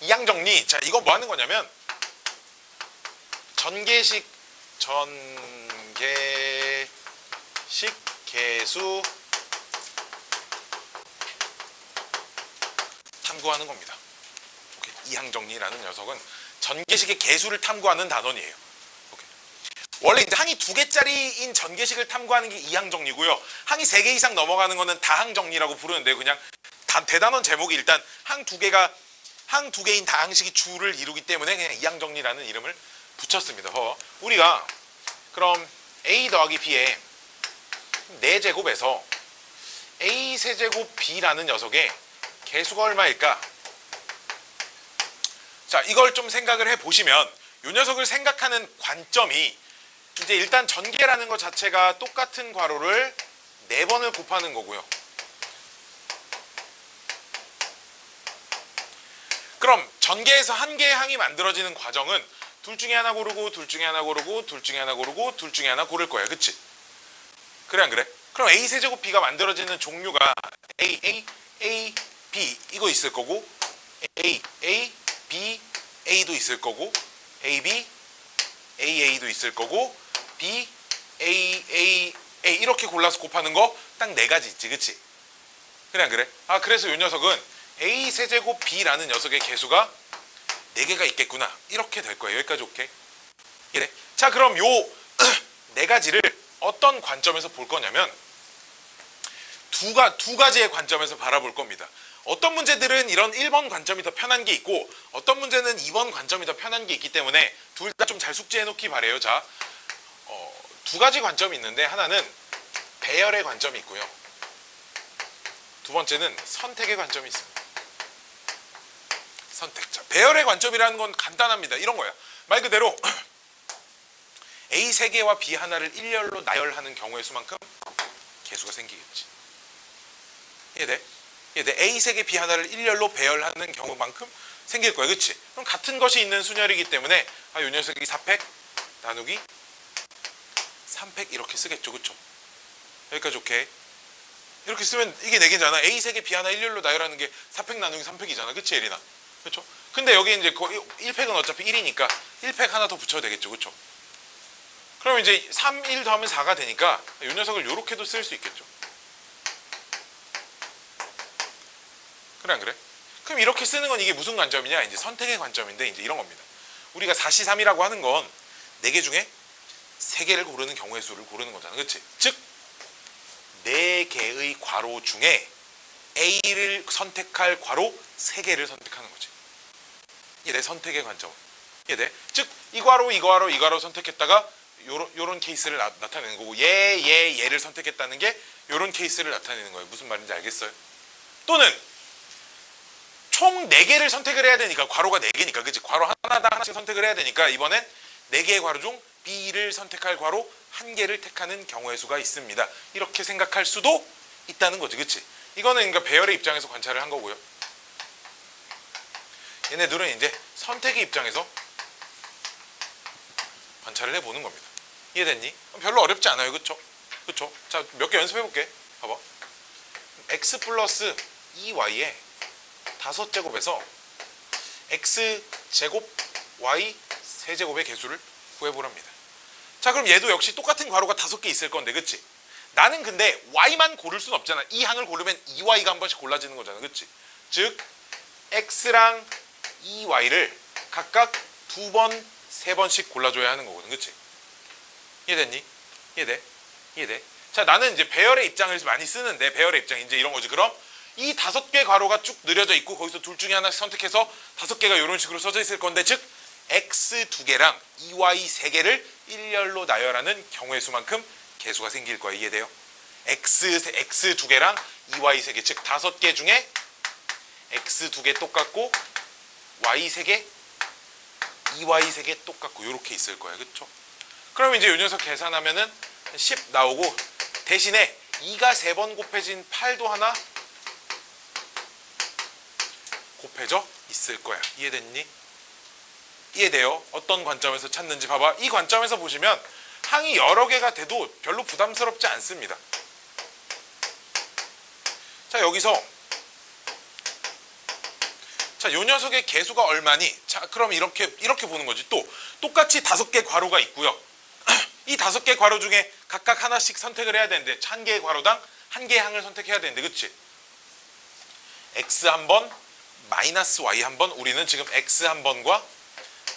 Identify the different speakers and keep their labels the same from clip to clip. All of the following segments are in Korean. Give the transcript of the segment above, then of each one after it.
Speaker 1: 이항정리. 자, 이거 뭐 하는 거냐면 전개식 개수 탐구하는 겁니다. 오케이. 이항정리라는 녀석은 전개식의 개수를 탐구하는 단원이에요. 오케이. 원래 이제 항이 2개짜리인 전개식을 탐구하는 게 이항정리고요. 항이 3개 이상 넘어가는 거는 다항정리라고 부르는데, 그냥 대단원 제목이 일단 항 2개인 다항식이 주를 이루기 때문에 그냥 이항정리라는 이름을 붙였습니다. 우리가 그럼 a 더하기 b의 4제곱에서 a 세제곱 b라는 녀석의 개수가 얼마일까? 자, 이걸 좀 생각을 해보시면 이 녀석을 생각하는 관점이 이제 일단 전개라는 것 자체가 똑같은 괄호를 4번을 곱하는 거고요. 그럼 전개에서 한 개의 항이 만들어지는 과정은 둘 중에 하나 고르고 둘 중에 하나 고르고 둘 중에 하나 고르고 둘 중에 하나 고를 거야. 그치? 그래 안 그래? 그럼 a 세제곱 b가 만들어지는 종류가 a, b 이거 있을 거고, a, b, a도 있을 거고, a, b, a도 있을 거고, b, a 이렇게 골라서 곱하는 거 딱 4가지 있지. 그치? 그래 안 그래? 그래서 이 녀석은 a 세제곱 b라는 녀석의 개수가 4개가 있겠구나. 이렇게 될 거예요. 여기까지 오케이? 그래. 자, 그럼 요 4가지를 어떤 관점에서 볼 거냐면 두 가지의 관점에서 바라볼 겁니다. 어떤 문제들은 이런 1번 관점이 더 편한 게 있고 어떤 문제는 2번 관점이 더 편한 게 있기 때문에 둘 다 좀 잘 숙지해 놓기 바래요. 자, 2가지 관점이 있는데 하나는 배열의 관점이 있고요. 두 번째는 선택의 관점이 있습니다. 선택. 자, 배열의 관점이라는 건 간단합니다. 이런 거야. 말 그대로 A 3개와 B 하나를 일렬로 나열하는 경우의 수만큼 개수가 생기겠지. 이해돼? 이해돼? A 3개 B 하나를 일렬로 배열하는 경우만큼 생길 거야. 그치? 그럼 같은 것이 있는 순열이기 때문에 이 녀석이 4팩 나누기 3팩 이렇게 쓰겠죠. 그쵸? 여기까지 오케이? 이렇게 쓰면 이게 4개잖아. A 3개 B 하나 일렬로 나열하는 게 4팩 나누기 3팩이잖아. 그치 예린아? 그렇죠? 근데 여기 이제 1팩은 어차피 1이니까 1팩 하나 더 붙여도 되겠죠. 그렇죠? 그럼 이제 3, 1 더하면 4가 되니까 이 녀석을 이렇게도 쓸 수 있겠죠. 그래 안 그래? 그럼 이렇게 쓰는 건 이게 무슨 관점이냐? 이제 선택의 관점인데 이제 이런 겁니다. 우리가 4C3이라고 하는 건 4개 중에 3개를 고르는 경우의 수를 고르는 거잖아. 그렇지? 즉 4개의 괄호 중에 A를 선택할 괄호 3개를 선택하는 거지. 이게 내 선택의 관점. 이해돼? 즉 이 괄호, 이 괄호, 이 괄호 선택했다가 요런 케이스를 나타내는 거고 얘를 선택했다는 게 요런 케이스를 나타내는 거예요. 무슨 말인지 알겠어요? 또는 총 4개를 선택을 해야 되니까 괄호가 4개니까 그치? 괄호 하나당 하나씩 선택을 해야 되니까 이번엔 4개의 괄호 중 B를 선택할 괄호 1개를 택하는 경우의 수가 있습니다. 이렇게 생각할 수도 있다는 거지. 그치? 이거는 그러니까 배열의 입장에서 관찰을 한 거고요. 얘네들은 이제 선택의 입장에서 관찰을 해보는 겁니다. 이해됐니? 별로 어렵지 않아요. 그쵸? 그쵸? 자, 몇 개 연습해볼게. 봐봐. x 플러스 2y의 5제곱에서 x제곱 y 세제곱의 개수를 구해보랍니다. 자, 그럼 얘도 역시 똑같은 괄호가 5개 있을 건데 그치? 나는 근데 y만 고를 수는 없잖아. 이 항을 고르면 2y가 한 번씩 골라지는 거잖아. 그치? 즉 x랑 2y를 각각 2번, 3번씩 골라줘야 하는 거거든. 그치? 이해됐니? 이해돼? 이해돼? 자, 나는 이제 배열의 입장을 많이 쓰는데 배열의 입장 이제 이런 거지. 그럼 이 5개 괄호가 쭉 늘여져 있고 거기서 둘 중에 하나씩 선택해서 5개가 이런 식으로 써져 있을 건데 즉 x 2개랑 2y 3개를 일렬로 나열하는 경우의 수만큼 개수가 생길 거야. 이해돼요? x 2개랑 2y 3개 즉 5개 중에 x 2개 똑같고 y 3개 2y 3개 똑같고 이렇게 있을 거야. 그쵸? 그럼 이제 이 녀석 계산하면은 10 나오고 대신에 2가 3번 곱해진 8도 하나 곱해져 있을 거야. 이해됐니? 이해돼요? 어떤 관점에서 찾는지 봐봐. 이 관점에서 보시면 항이 여러 개가 돼도 별로 부담스럽지 않습니다. 자, 여기서 자, 요 녀석의 개수가 얼마니? 자, 그럼 이렇게 보는 거지. 또 똑같이 5개 괄호가 있고요. 이 5개 괄호 중에 각각 하나씩 선택을 해야 되는데 1개의 괄호당 1개의 항을 선택해야 되는데, 그치? x 한 번, 마이너스 y 한 번. 우리는 지금 x 한 번과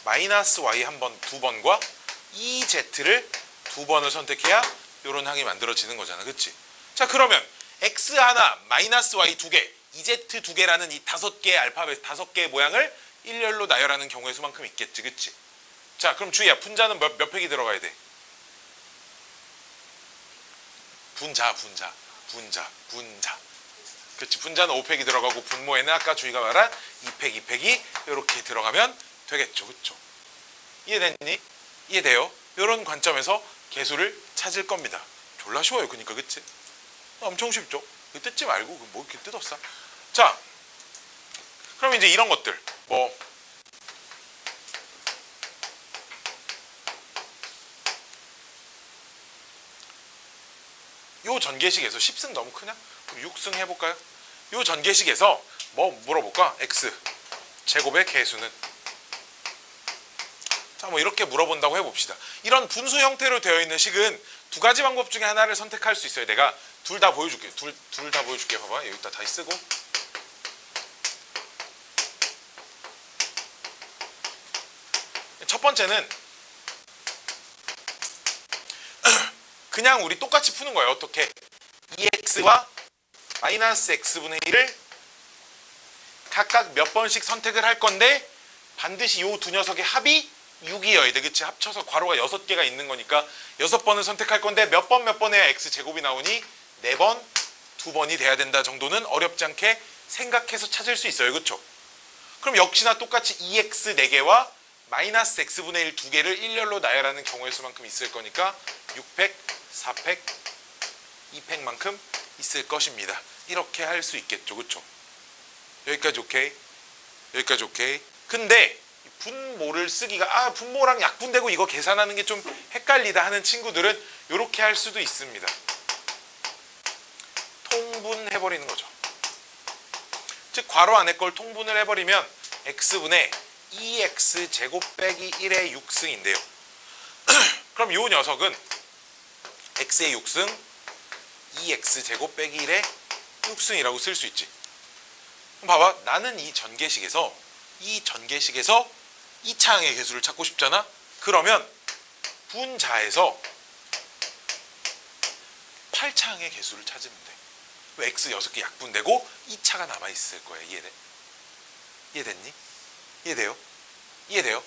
Speaker 1: 마이너스 y 한 번, 2번과 EZ를 2번을 선택해야 이런 항이 만들어지는 거잖아, 그치? 자, 그러면 x 하나, 마이너스 y 2개, EZ 2개라는 이 5개의 알파벳, 5개의 모양을 일렬로 나열하는 경우의 수만큼 있겠지, 그치? 자, 그럼 주희야, 분자는 몇 팩이 들어가야 돼? 분자. 그렇지, 분자는 5팩이 들어가고 분모에는 아까 주희가 말한 2팩, 2팩이 이렇게 들어가면 되겠죠, 그렇죠? 이해됐니? 이해돼요? 이런 관점에서 개수를 찾을 겁니다. 졸라 쉬워요, 그러니까, 그치? 엄청 쉽죠? 뜯지 말고 뭐 이렇게 뜯었어? 자, 그럼 이제 이런 것들 뭐 요 전개식에서 10승 너무 크냐? 그럼 6승 해볼까요? 요 전개식에서 뭐 물어볼까? x 제곱의 개수는, 자, 뭐 이렇게 물어본다고 해봅시다. 이런 분수 형태로 되어 있는 식은 2가지 방법 중에 하나를 선택할 수 있어요. 내가 둘 다 보여줄게. 둘 다 보여줄게. 봐봐, 여기다 다시 쓰고. 첫 번째는 그냥 우리 똑같이 푸는 거예요. 어떻게? 2x와 마이너스 x분의 1을 각각 몇 번씩 선택을 할 건데 반드시 요 두 녀석의 합이 6이어야 돼, 그치? 합쳐서 괄호가 6개가 있는 거니까 6번을 선택할 건데 몇 번 해야 x제곱이 나오니? 4번, 2번이 돼야 된다 정도는 어렵지 않게 생각해서 찾을 수 있어요, 그쵸? 그럼 역시나 똑같이 2x 4개와 마이너스 x분의 1 2개를 일렬로 나열하는 경우의 수만큼 있을 거니까 6팩, 4팩, 2팩만큼 있을 것입니다. 이렇게 할 수 있겠죠, 그쵸? 여기까지 오케이? 여기까지 오케이? 근데 분모를 쓰기가 분모랑 약분되고 이거 계산하는 게 좀 헷갈리다 하는 친구들은 이렇게 할 수도 있습니다. 통분해버리는 거죠. 즉 괄호 안에 걸 통분을 해버리면 x분의 2x 제곱 빼기 1의 6승인데요. 그럼 이 녀석은 x의 6승 2x 제곱 빼기 1의 6승이라고 쓸 수 있지. 그럼 봐봐, 나는 이 전개식에서 2차항의 개수를 찾고 싶잖아. 그러면 분자에서 8차항의 개수를 찾으면 돼. x 6개 약분되고 2차가 남아있을 거야. 이해돼? 이해됐니? 이해돼요? 이해돼요?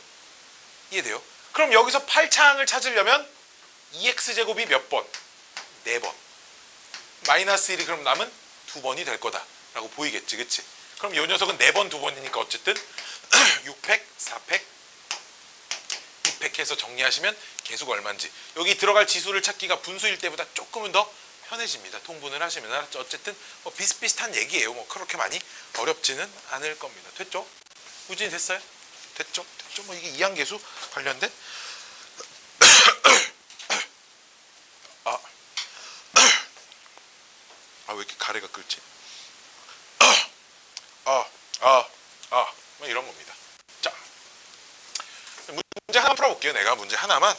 Speaker 1: 이해돼요? 그럼 여기서 8차항을 찾으려면 2x제곱이 몇 번? 4번. 마이너스 1이 그럼 남은 2번이 될 거다 라고 보이겠지, 그치? 그럼 이 녀석은 4번, 2번이니까 어쨌든 6팩, 4팩, 2팩 해서 정리하시면 개수가 얼마인지. 여기 들어갈 지수를 찾기가 분수일 때보다 조금은 더 편해집니다. 통분을 하시면. 어쨌든 뭐 비슷비슷한 얘기예요. 뭐 그렇게 많이 어렵지는 않을 겁니다. 됐죠? 우진이 됐어요? 됐죠? 됐죠? 뭐 이게 이항계수 관련된 왜 이렇게 가래가 끓지? 뭐 이런 겁니다. 자, 문제 하나 풀어볼게요. 내가 문제 하나만.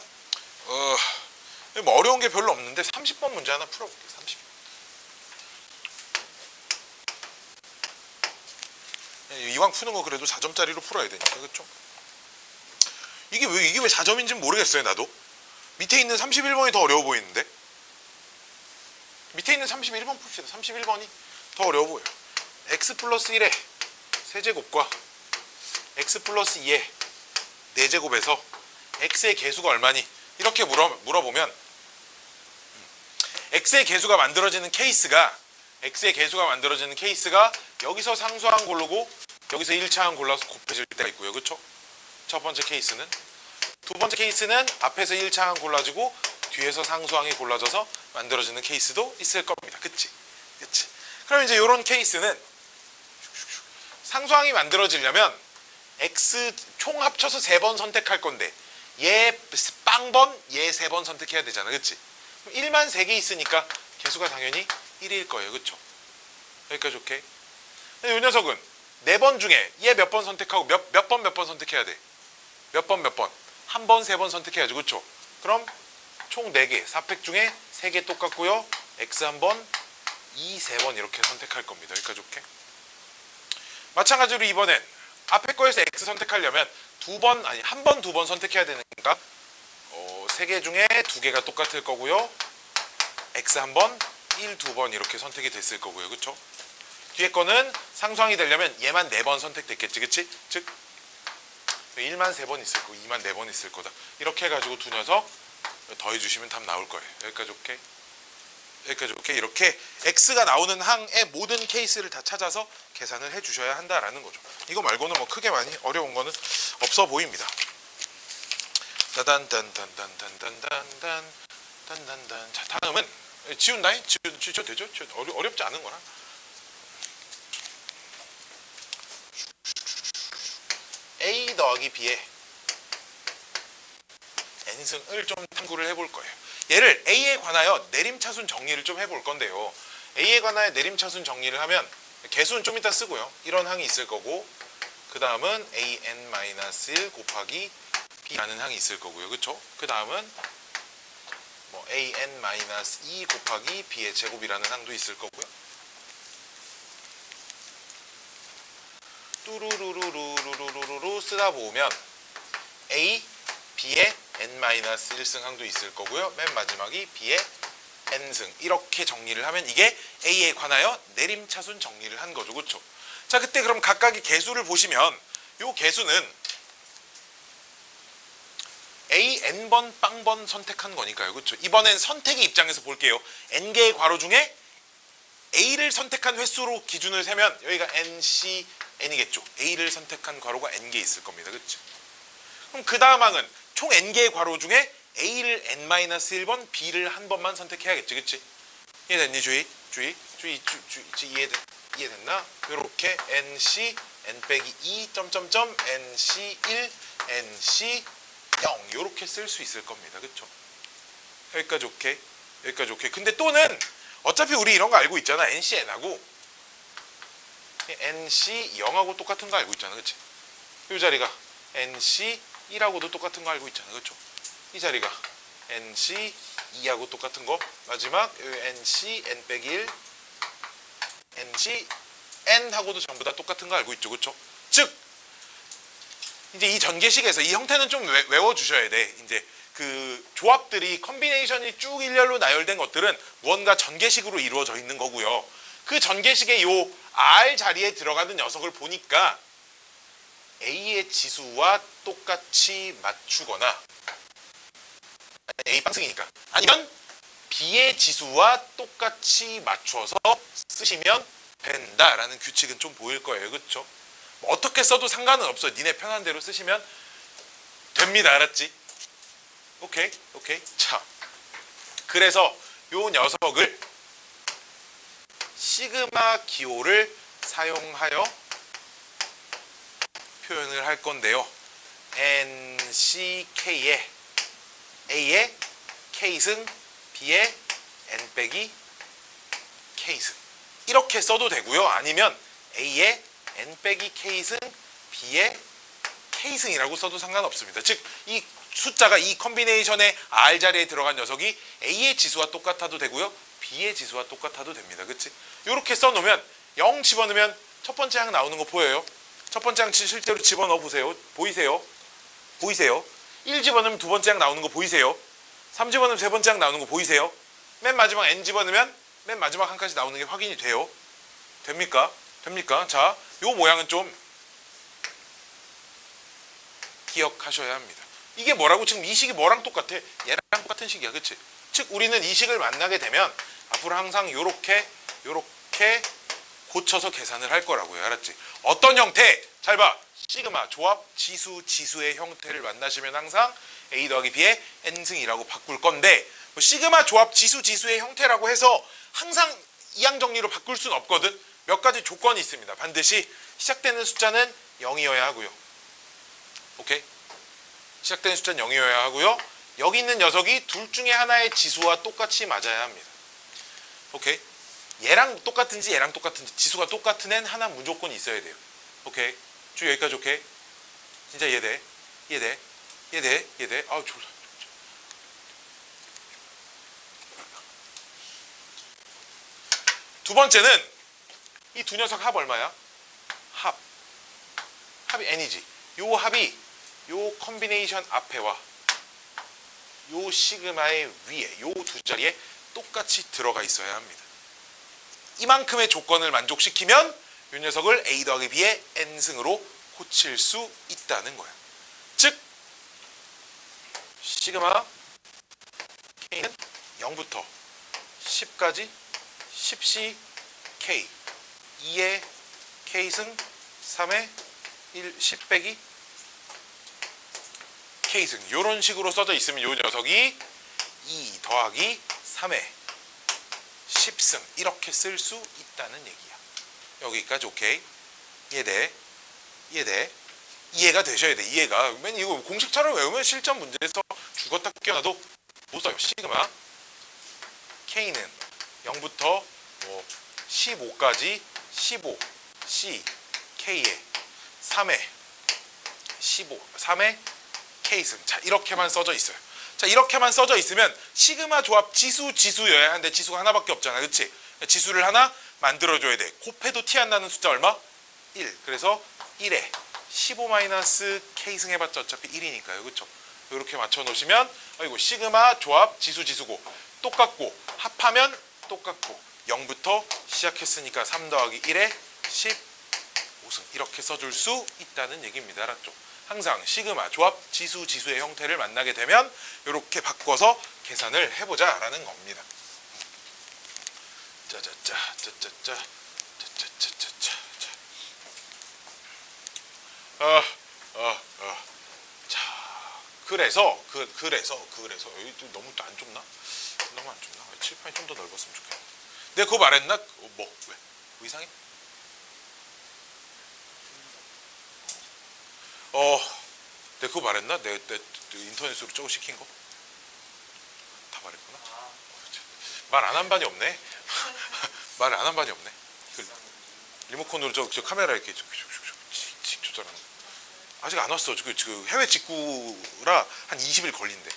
Speaker 1: 뭐 어려운 게 별로 없는데 30번 문제 하나 풀어볼게요. 30번. 이왕 푸는 거 그래도 4점짜리로 풀어야 되니까, 그렇죠? 이게 왜 4점인지는 모르겠어요, 나도. 밑에 있는 31번이 더 어려워 보이는데. 밑에 있는 31번 풉시다. 31번이 더 어려워 보여요. x 플러스 1의 세제곱과 x 플러스 2의 4제곱에서 x의 개수가 얼마니? 이렇게 물어보면 x의 개수가 만들어지는 케이스가 여기서 상수항 고르고 여기서 1차항 골라서 곱해질 때가 있고요. 그렇죠? 첫 번째 케이스는. 두 번째 케이스는 앞에서 1차항 골라지고 뒤에서 상수항이 골라져서 만들어지는 케이스도 있을 겁니다. 그치? 그럼 이제 이런 케이스는 상수항이 만들어지려면 x 총 합쳐서 3번 선택할 건데 얘 빵번, 얘 3번 선택해야 되잖아. 그치? 1만 3개 있으니까 개수가 당연히 1일 거예요. 그쵸? 여기까지 오케이? 이 녀석은 네 번 중에 얘 몇 번 선택하고 몇 번 선택해야 돼? 몇 번? 한 번, 세 번 선택해야죠. 그렇죠? 그럼 총 4개, 4팩 중에 3개 똑같고요. X 한 번, E 3번 이렇게 선택할 겁니다. 여기까지 오케이? 마찬가지로 이번엔 앞에 거에서 X 선택하려면 한 번, 2번 선택해야 되니까 3개 중에 2개가 똑같을 거고요. X 한 번, 1, 2번 이렇게 선택이 됐을 거고요. 그렇죠? 뒤에 거는 상수항이 되려면 얘만 4번 선택됐겠지. 그치? 즉 1만 3번 있을 거고 2만 4번 있을 거다. 이렇게 해가지고 두 녀석 더해주시면 답 나올 거예요. 여기까지 오케이? 여기까지 오케이? 이렇게 X가 나오는 항의 모든 케이스를 다 찾아서 계산을 해주셔야 한다라는 거죠. 이거 말고는 뭐 크게 많이 어려운 거는 없어 보입니다. 따단단단단단단단단 단단단. 자, 다음은 지운다잉? 지워도 되죠? 어렵지 않은 거라. A 더하기 B의 n승을 좀 탐구를 해볼 거예요. 얘를 A에 관하여 내림차순 정리를 좀 해볼 건데요. A에 관하여 내림차순 정리를 하면 개수는 좀 이따 쓰고요. 이런 항이 있을 거고 그 다음은 an-1 곱하기 b라는 항이 있을 거고요. 그쵸? 그 다음은 뭐 an-2 곱하기 b의 제곱이라는 항도 있을 거고요. 뚜루루루루루루루루 쓰다 보면 A, B의 n-1승 항도 있을 거고요. 맨 마지막이 B의 n승. 이렇게 정리를 하면 이게 A에 관하여 내림차순 정리를 한 거죠. 그렇죠? 자, 그때 그럼 각각의 개수를 보시면 요 개수는 A n번 빵번 선택한 거니까요. 그렇죠? 이번엔 선택의 입장에서 볼게요. n개의 괄호 중에 A를 선택한 횟수로 기준을 세면 여기가 n, c, n이겠죠. A를 선택한 괄호가 n개 있을 겁니다. 그렇죠? 그럼 그 다음 항은 총 n개의 괄호 중에 A를 n-1번, B를 한 번만 선택해야겠지. 그치? 이해됐니? 주의 이해됐나? 요렇게 nc, n-2, 점점점, nc1, nc 0 요렇게 쓸 수 있을 겁니다. 그쵸? 여기까지 오케이? 여기까지 오케이. 근데 또는 어차피 우리 이런 거 알고 있잖아. nc n하고 nc 0하고 똑같은 거 알고 있잖아. 그치? 이 자리가 nc 1하고도 똑같은 거 알고 있잖아. 그쵸? 이 자리가 nc 2하고 똑같은 거. 마지막 nc n-1 nc n하고도 전부 다 똑같은 거 알고 있죠. 그쵸? 즉 이제 이 전개식에서 이 형태는 좀 외워주셔야 돼. 이제 그 조합들이 컨비네이션이 쭉 일렬로 나열된 것들은 무언가 전개식으로 이루어져 있는 거고요. 그 전개식의 요 R 자리에 들어가는 녀석을 보니까 A의 지수와 똑같이 맞추거나 A 빵승이니까 아니면 B의 지수와 똑같이 맞춰서 쓰시면 된다라는 규칙은 좀 보일 거예요. 그렇죠? 어떻게 써도 상관은 없어. 니네 편한 대로 쓰시면 됩니다. 알았지? 오케이. 자, 그래서 요 녀석을 시그마 기호를 사용하여 표현을 할 건데요. NCK의 A의 K승, B의 N 빼기 K승. 이렇게 써도 되고요. 아니면 A의 N 빼기 K승, B의 K승이라고 써도 상관없습니다. 즉, 이 숫자가 이 컨비네이션의 R 자리에 들어간 녀석이 A의 지수와 똑같아도 되고요. B의 지수와 똑같아도 됩니다. 그치? 이렇게 써놓으면 0 집어넣으면 첫 번째 항 나오는 거 보여요? 첫 번째 항 실제로 집어넣어 보세요. 보이세요? 1 집어넣으면 두 번째 항 나오는 거 보이세요? 3 집어넣으면 세 번째 항 나오는 거 보이세요? 맨 마지막 N 집어넣으면 맨 마지막 항까지 나오는 게 확인이 돼요. 됩니까? 자, 요 모양은 좀 기억하셔야 합니다. 이게 뭐라고? 지금 이 식이 뭐랑 똑같아? 얘랑 똑같은 식이야. 그치? 즉 우리는 이 식을 만나게 되면 앞으로 항상 요렇게 고쳐서 계산을 할 거라고요. 알았지? 어떤 형태? 잘 봐. 시그마 조합 지수의 형태를 만나시면 항상 A 더하기 B의 n승이라고 바꿀 건데 뭐 시그마 조합 지수의 형태라고 해서 항상 이항 정리로 바꿀 수는 없거든. 몇 가지 조건이 있습니다. 반드시 시작되는 숫자는 0이어야 하고요. 오케이? 시작되는 숫자는 0이어야 하고요. 여기 있는 녀석이 둘 중에 하나의 지수와 똑같이 맞아야 합니다. 오케이? 얘랑 똑같은지 지수가 똑같은 애는 하나 무조건 있어야 돼요. 오케이. 쭉 여기까지 오케이. 진짜 이해돼? 이해돼? 이해돼? 이해돼? 아우 졸라. 두 번째는 이 두 녀석 합 얼마야? 합이 n이지. 요 합이 요 컨비네이션 앞에와 요 시그마의 위에 요 두 자리에 똑같이 들어가 있어야 합니다. 이만큼의 조건을 만족시키면 요 녀석을 a 더하기 b의 n승으로 고칠 수 있다는 거야. 즉 시그마 k는 0부터 10까지 10c k 2의 k승 3의 10 빼기 k승 이런 식으로 써져 있으면 이 녀석이 2 더하기 3의 10승 이렇게 쓸 수 있다는 얘기야. 여기까지 오케이? 이해돼? 이해돼? 이해가 되셔야 돼. 이해가. 맨 이거 공식처럼 외우면 실전 문제에서 죽었다 깨어나도 못 써요. 시그마 k는 0부터 뭐 15까지 15 c k에 3의 15 3의 k승. 자 이렇게만 써져 있어요. 자 이렇게만 써져 있으면 시그마 조합 지수여야 하는데 지수가 하나밖에 없잖아. 그치? 지수를 하나 만들어줘야 돼. 곱해도 티 안 나는 숫자 얼마? 1. 그래서 1에 15 마이너스 k승 해봤자 어차피 1이니까요. 그쵸? 이렇게 맞춰 놓으시면 이거 시그마 조합 지수고 똑같고 합하면 똑같고 0부터 시작했으니까 3 더하기 1에 15승 이렇게 써줄 수 있다는 얘기입니다. 알았죠? 항상 시그마 조합 지수의 형태를 만나게 되면 이렇게 바꿔서 계산을 해보자 라는 겁니다. 짜자짜 자 그래서 여기 또 너무 안 좁나? 너무 안 좁나? 칠판이 좀 더 넓었으면 좋겠는데. 내가 그거 말했나? 뭐? 왜? 이상해? 내가 그거 말했나? 내 인터넷으로 저거 시킨 거? 다 말했구나. 말 안 한 반이 없네. 말을 안 한 반이 없네. 리모컨으로 저 카메라 이렇게 조절하는 거. 아직 안 왔어. 지금 해외 직구라 한 20일 걸린대.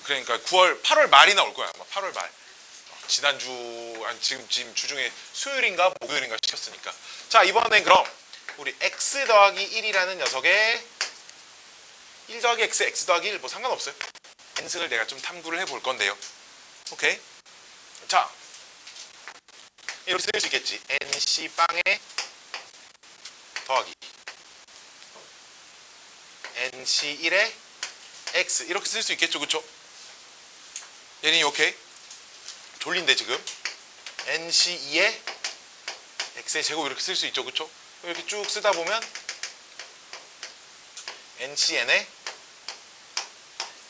Speaker 1: 그러니까 8월 말이나 올 거야. 아마 8월 말. 지난주 지금 주중에 수요일인가 목요일인가 시켰으니까. 자 이번엔 그럼 우리 x 더하기 1이라는 녀석의 1 더하기 x 더하기 1 뭐 상관없어요. n승을 내가 좀 탐구를 해볼 건데요. 오케이. 자 이렇게 쓸 수 있겠지. nc 빵에 더하기 nc 1에 x 이렇게 쓸 수 있겠죠. 그쵸? 예린이 오케이? 졸린데 지금 nc 2에 x의 제곱 이렇게 쓸 수 있죠. 그쵸? 이렇게 쭉 쓰다 보면 ncn에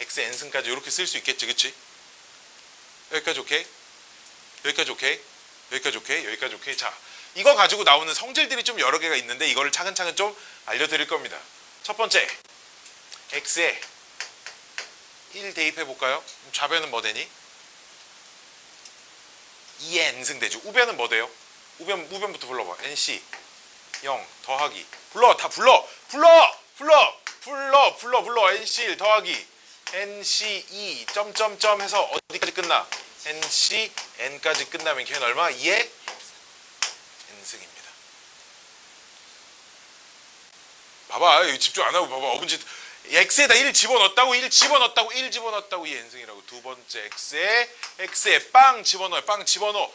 Speaker 1: x n승까지 이렇게 쓸 수 있겠지. 그치? 여기까지 오케이? 여기까지 오케이? 여기까지 오케이? 여기까지 오케이? 자 이거 가지고 나오는 성질들이 좀 여러 개가 있는데 이거를 차근차근 좀 알려드릴 겁니다. 첫 번째 x에 1 대입해 볼까요? 좌변은 뭐 되니? 2의 n승 되죠. 우변은 뭐 돼요? 우변부터 불러봐. nc 0 더하기 다 불러 nc 1 더하기 nc 2 점점점 해서 어디까지 끝나? nc n까지 끝나면 걔는 얼마? 2의 n승입니다. 봐봐. 이거 집중 안 하고 봐봐. 어분지 x에다 1 집어넣었다고 1 집어넣었다고 이 n승이라고. 두 번째 x에 빵 집어넣어요. 빵 집어넣어.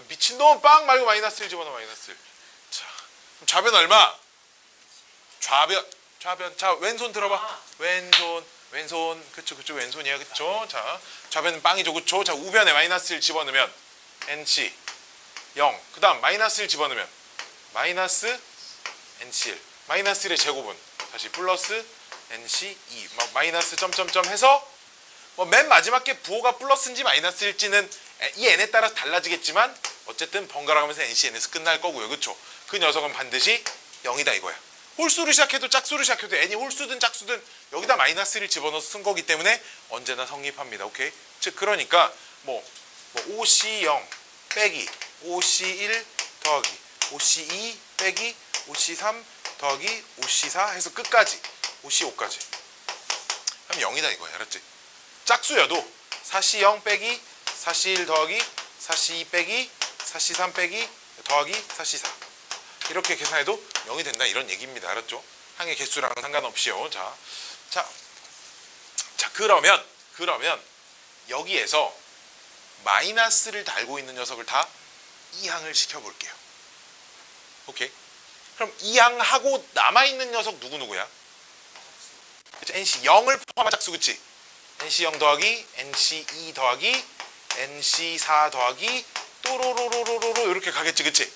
Speaker 1: 미친놈 빵 말고 마이너스 1 집어넣어. 마이너스 1. 자 그럼 좌변 얼마? 좌변 자 왼손 들어봐. 왼손 그쵸 왼손이야. 그쵸? 자 좌변은 빵이죠. 그쵸? 자 우변에 마이너스 1 집어넣으면 nc 0 그 다음 마이너스 1 집어넣으면 마이너스 nc 1 마이너스 1의 제곱은 다시 플러스 nc 2 마이너스 점점점 해서 뭐 맨 마지막 게 부호가 플러스인지 마이너스일지는 이 n에 따라 달라지겠지만 어쨌든 번갈아가면서 nc n에서 끝날 거고요. 그쵸? 그 녀석은 반드시 0이다 이거야. 홀수로 시작해도 짝수로 시작해도 n이 홀수든 짝수든 여기다 마이너스 1을 집어넣어서 쓴 거기 때문에 언제나 성립합니다. 오케이? 즉 그러니까 뭐 OC0 빼기 OC1 더하기 OC2 빼기 OC3 더하기 OC4 해서 끝까지 OC5까지 하면 0이다 이거야. 알았지? 짝수여도 4C0 빼기 4C1 더하기 4C2 빼기 4C3 빼기 더하기 4C4 이렇게 계산해도 0이 된다 이런 얘기입니다. 알았죠? 항의 개수랑은 상관없이요. 자 그러면 여기에서 마이너스를 달고 있는 녀석을 다 이항을 시켜볼게요. 오케이? 그럼 이항하고 남아있는 녀석 누구야? NC 0을 포함한 짝수 그치? NC 0 더하기 NC 2 더하기 NC 4 더하기 또로로로로로 이렇게 가겠지 그치?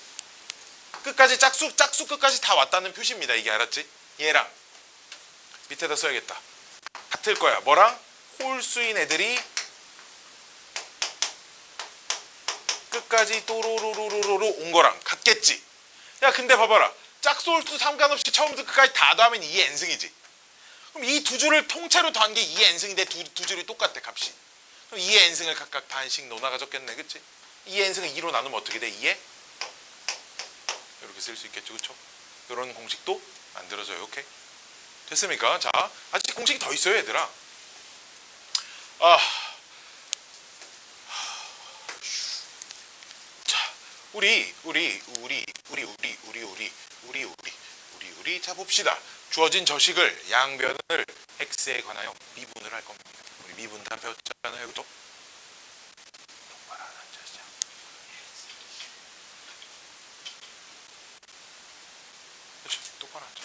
Speaker 1: 끝까지 짝수 끝까지 다 왔다는 표시입니다. 이게 알았지? 얘랑 밑에다 써야겠다. 같을 거야. 뭐랑? 홀수인 애들이 끝까지 또로로로로로 온 거랑 같겠지? 야 근데 봐봐라. 짝수 홀수 상관없이 처음부터 끝까지 다 더하면 2의 n승이지. 그럼 이 두 줄을 통째로 더한 게 2의 n승인데 두 줄이 똑같대 값이. 그럼 2의 n승을 각각 반씩 넣어나가 적겠네 그치? 2의 n승을 2로 나누면 어떻게 돼? 2에? 이렇게 쓸 수 있겠죠 그쵸? 이런 공식도 만들어져요. 오케이? 됐습니까? 자 아직 공식이 더 있어요 얘들아. 자 우리 자 봅시다. 주어진 저식을 양변을 x에 관하여 미분을 할 겁니다. 우리 미분 다 배웠잖아요 그죠? 똑바로 앉아.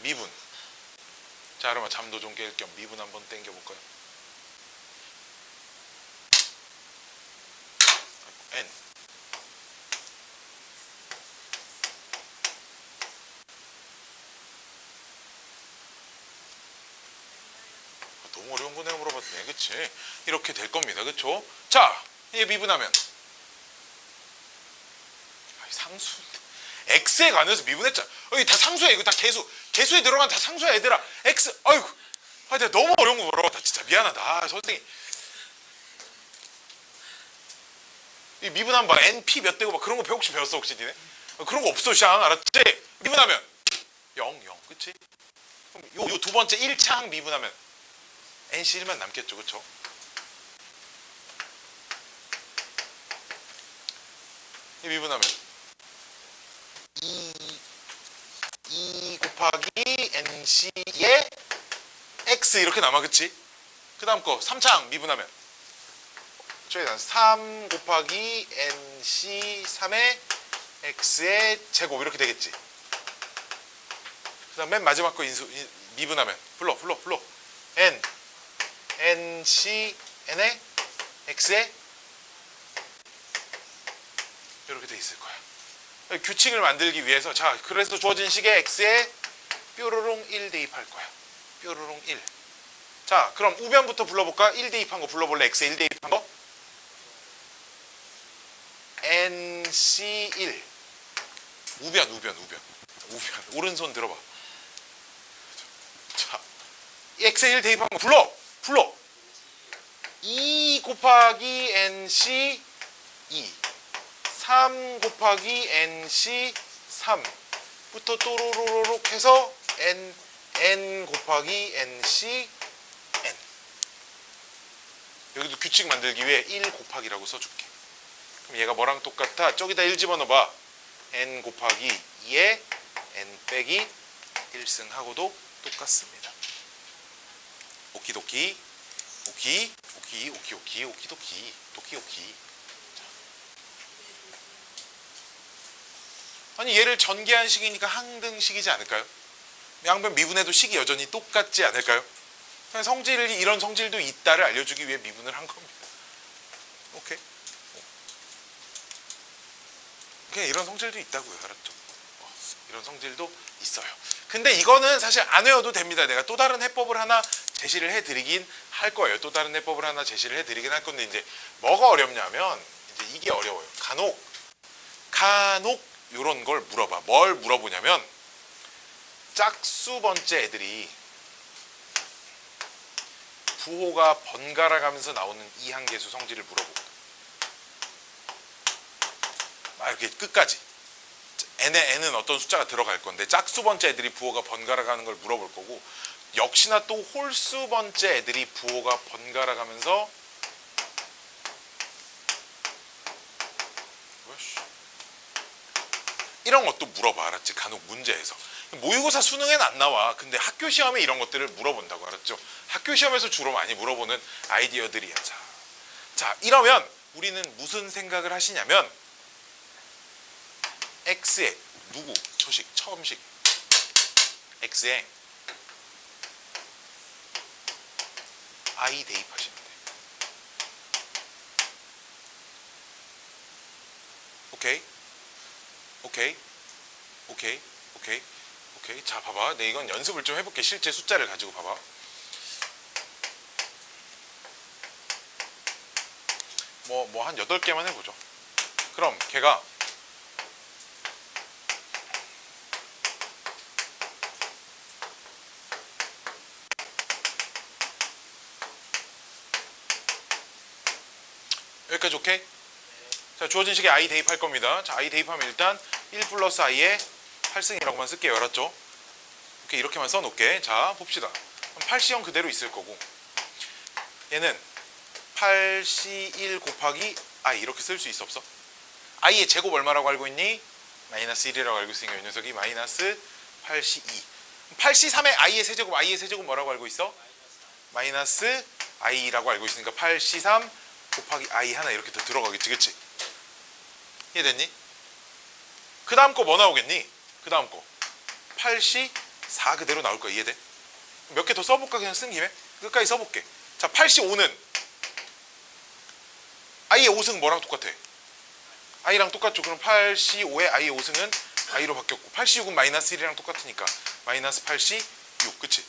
Speaker 1: 미분. 자 그러면 잠도 좀 깰 겸 미분 한번 땡겨볼까요? n 너무 어려운 거 내가 물어봤네 그치? 이렇게 될 겁니다 그쵸? 자 얘 미분하면 상수 x에 관해서 미분했잖아. 여기 다 상수야. 이거 다 개수에 들어간 다 상수야 얘들아. x 아이고 내가 너무 어려운 거 물어봤다. 진짜 미안하다. 선생님 이 미분하면 막 np 몇 대고 막 그런 거 혹시 배웠어 혹시 니네? 그런 거 없어 샹 알았지? 미분하면 0 그치? 그럼 요 두 번째 1차항 미분하면 nc1만 남겠죠 그쵸? 이 미분하면 2 곱하기 nc의 x 이렇게 남아 그치? 그 다음 거 3차항 미분하면 저기 3 곱하기 nc 3의 x의 제곱 이렇게 되겠지. 그 다음 맨 마지막 거 미분하면 불러 n nc n의 x의 이렇게 돼 있을 거야. 규칙을 만들기 위해서 자 그래서 주어진 식의 x에 뾰로롱 1 대입할 거야. 뾰로롱 1. 자 그럼 우변부터 불러볼까? 1 대입한 거 불러볼래? x에 1 대입한 거? nc1 우변 오른손 들어봐. 자 x에 1 대입한 거 불러 2 곱하기 nc 2 3 곱하기 nc 3부터 또로로로록 해서 n 곱하기 nc n 여기도 규칙 만들기 위해 1 곱하기라고 써줄게. 그럼 얘가 뭐랑 똑같아? 저기다 1 집어넣어봐. n 곱하기 2에 n 빼기 1승하고도 똑같습니다. 오키도키 오키도키 아니 얘를 전개한 식이니까 항등식이지 않을까요? 양변 미분해도 식이 여전히 똑같지 않을까요? 그냥 이런 성질도 있다를 알려주기 위해 미분을 한 겁니다. 오케이? 그냥 이런 성질도 있다고요. 알았죠? 이런 성질도 있어요. 근데 이거는 사실 안 외워도 됩니다. 내가 또 다른 해법을 하나 제시를 해드리긴 할 거예요. 또 다른 해법을 하나 제시를 해드리긴 할 건데 이제 뭐가 어렵냐면 이제 이게 어려워요. 간혹 이런 걸 물어봐. 뭘 물어보냐면 짝수 번째 애들이 부호가 번갈아 가면서 나오는 이항계수 성질을 물어보고 이렇게 끝까지 n은 어떤 숫자가 들어갈 건데 짝수 번째 애들이 부호가 번갈아 가는 걸 물어볼 거고 역시나 또 홀수 번째 애들이 부호가 번갈아 가면서 이런 것도 물어봐. 알았지? 간혹 문제에서 모의고사 수능엔 안 나와. 근데 학교 시험에 이런 것들을 물어본다고. 알았죠? 학교 시험에서 주로 많이 물어보는 아이디어들이야. 자 이러면 우리는 무슨 생각을 하시냐면 x에 누구 소식 처음식 x에 i 대입하시면 돼. 오케이? 오케이. 자 봐봐. 내 이건 연습을 좀 해볼게. 실제 숫자를 가지고 봐봐. 뭐 한 8개만 해보죠. 그럼 걔가 여기까지 오케이? 자, 주어진 식에 i 대입할 겁니다. 자, i 대입하면 일단 1 플러스 i에 8승이라고만 쓸게요. 알았죠? 오케이, 이렇게만 써놓을게. 자, 봅시다. 8C0 그대로 있을 거고 얘는 8C1 곱하기 i 이렇게 쓸 수 있어 없어? i의 제곱 얼마라고 알고 있니? 마이너스 1이라고 알고 있으니까 이 녀석이 마이너스 8C2 8C3의 i의 세제곱 뭐라고 알고 있어? 마이너스 i라고 알고 있으니까 8C3 곱하기 i 하나 이렇게 더 들어가겠지, 그치? 이해됐니? 그 다음 거 뭐 나오겠니? 그 다음 거 8C4 그대로 나올 거야. 이해돼? 몇 개 더 써볼까? 그냥 쓴 김에 끝까지 써볼게. 자, 8C5는 i의 5승 뭐랑 똑같아? i랑 똑같죠. 그럼 8C5의 i의 5승은 i로 바뀌었고 8C6은 마이너스 1이랑 똑같으니까 마이너스 8C6 그치?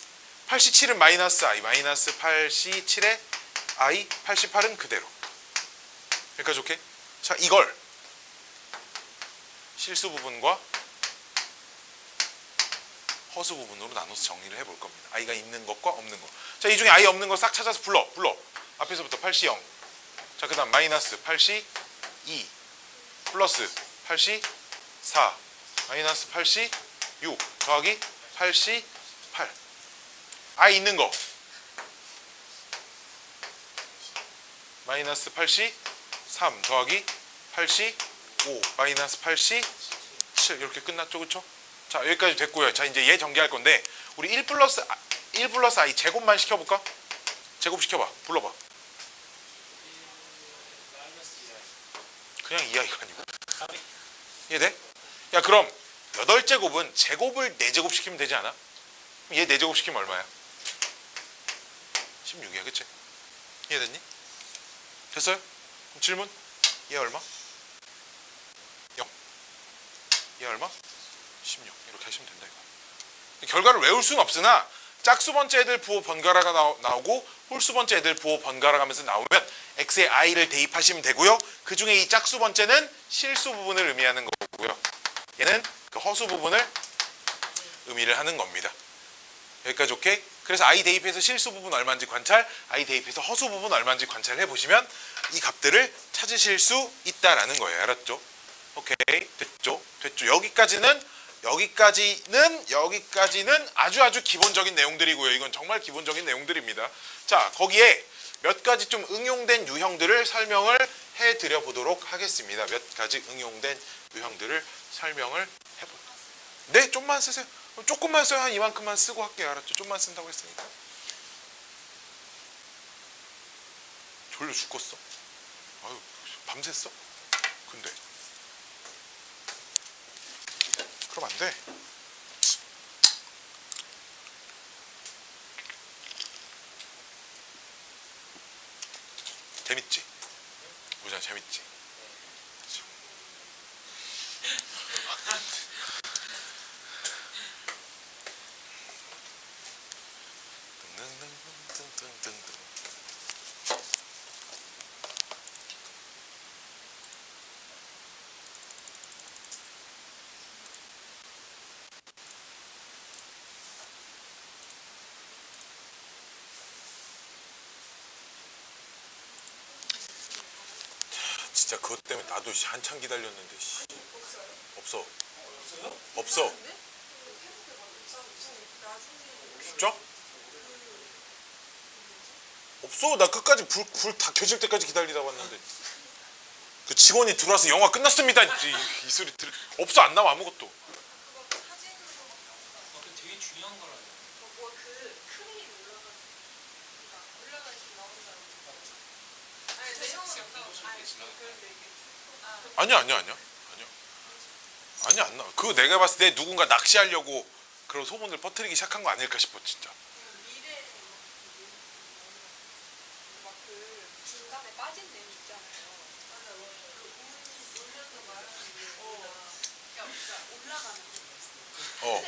Speaker 1: 8C7은 마이너스 i 마이너스 8C7의 i 88은 그대로. 여기까지 오케이? 자, 이걸 실수 부분과 허수 부분으로 나눠서 정리를 해볼 겁니다. i가 있는 것과 없는 것. 자, 이 중에 i 없는 거 싹 찾아서 불러. 앞에서부터 8C0. 자, 그 다음 마이너스 8C2 플러스 8C4 마이너스 8C6 더하기 8C8 i 있는 거 마이너스 8C3 더하기 8C5 마이너스 8C7 이렇게 끝났죠, 그쵸? 자, 여기까지 됐고요. 자, 이제 얘 전개할 건데 우리 1 플러스 i 제곱만 시켜볼까? 제곱 시켜봐. 불러봐. 그냥 2i가 아니고 이해돼? 야, 그럼 8제곱은 제곱을 4제곱 시키면 되지 않아? 얘 4제곱 시키면 얼마야? 16이야, 그치? 이해됐니? 됐어요? 그럼 질문? 얘 얼마? 0. 얘 얼마? 16. 이렇게 하시면 된다 이거. 결과를 외울 수는 없으나 짝수 번째 애들 부호 번갈아가 나오고 홀수 번째 애들 부호 번갈아 가면서 나오면 x에 i를 대입하시면 되고요. 그 중에 이 짝수 번째는 실수 부분을 의미하는 거고요. 얘는 그 허수 부분을 의미를 하는 겁니다. 여기까지 오케이? 그래서 i 대입해서 실수 부분 얼마인지 관찰, i 대입해서 허수 부분 얼마인지 관찰해 보시면 이 값들을 찾으실 수 있다라는 거예요. 알았죠? 오케이, 됐죠? 여기까지는 아주 기본적인 내용들이고요. 이건 정말 기본적인 내용들입니다. 자, 거기에 몇 가지 좀 응용된 유형들을 설명을 해드려 보도록 하겠습니다. 몇 가지 응용된 유형들을 설명을 해볼게요. 네, 좀만 쓰세요. 조금만 써요. 한 이만큼만 쓰고 할게요. 알았죠? 좀만 쓴다고 했으니까. 졸려 죽겠어. 아유, 밤샜어? 근데 그럼 안 돼. 재밌지? 보자, 재밌지? 진짜 그것 때문에 나도 한참 기다렸는데 없어. 없어. 진짜? 없어. 나 끝까지 불 다 켜질 때까지 기다리다 왔는데 그 직원이 들어와서 영화 끝났습니다 이 소리 없어. 안 나와 아무것도.
Speaker 2: 되게 중요한 거라죠.
Speaker 1: 아니야 안 나와. 그거 내가 봤을 때 누군가 낚시하려고 그런 소문을 퍼뜨리기 시작한 거 아닐까 싶어 진짜. 어.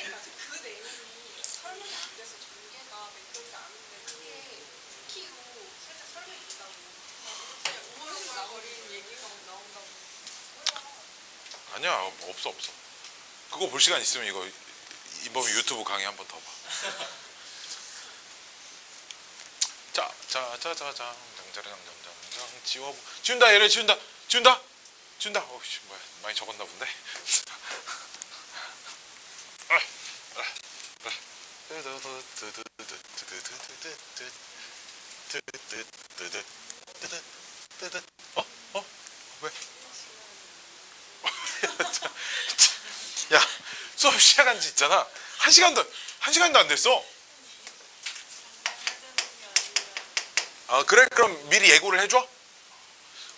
Speaker 1: 아니야 없어. 그거 볼 시간 있으면 이거 이범이 유튜브 강의 한 번 더 봐. 짜자자자장 장자장장장 지운다 얘를 지운다. 어씨 뭐야 많이 적었나 본데. 왜? 야 수업 시작한 지 있잖아. 한 시간도 안 됐어. 아 그래? 그럼 미리 예고를 해줘.